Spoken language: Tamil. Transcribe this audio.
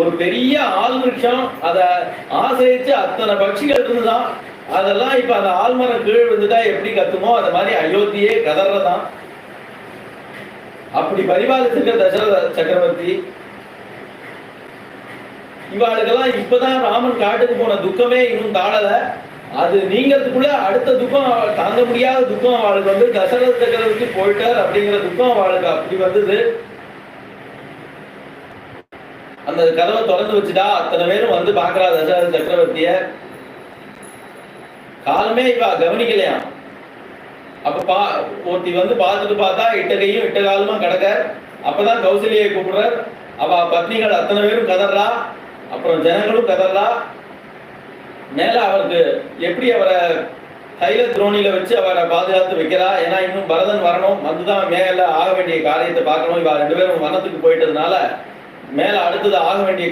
ஒரு பெரிய ஆள் விருட்சம், அதை ஆசிரிச்சு அத்தனை பட்சிகள் இருந்துதான். அதெல்லாம் இப்ப அந்த ஆள்மரம் கீழ் விழுந்துட்டா எப்படி கத்துமோ அது மாதிரி அயோத்தியே கதறதான். அப்படி பரிபாலிச்சிருக்க தசரத சக்கரவர்த்தி இவாளுக்கெல்லாம் இப்பதான் ராமன் காட்டுக்கு போன துக்கமே இன்னும் தாழல. அது நீங்கிறதுக்குள்ள அடுத்த துக்கம், தாங்க முடியாத துக்கம் அவளுக்கு வந்து தசரத சக்கரவர்த்தி போயிட்டார் அப்படிங்கிற துக்கம் அவளுக்கு அப்படி வந்தது. அந்த கதவை திறந்து வச்சுட்டா அத்தனை பேரும் வந்து பாக்குறா தசரத சக்கரவர்த்திய. காலமே இவ கவனிக்கலையா. அப்ப ஒருத்தி வந்து பார்த்துட்டு பார்த்தா இட்ட கையும் இட்ட காலமா கிடக்க. அப்பதான் கௌசல்யை கூப்பிடுறார். அவ பத்னிகள் அத்தனை பேரும் கதறா, அப்புறம் ஜனங்களும் கதறா. மேல அவருக்கு எப்படி அவரை தைல துரோணியில வச்சு அவரை பாதுகாத்து வைக்கிறா. ஏன்னா இன்னும் பரதன் வரணும், வந்துதான் மேல ஆக வேண்டிய காரியத்தை பார்க்கணும். இவ ரெண்டு பேரும் வனத்துக்கு போயிட்டதுனால மேல அடுத்தது ஆக வேண்டிய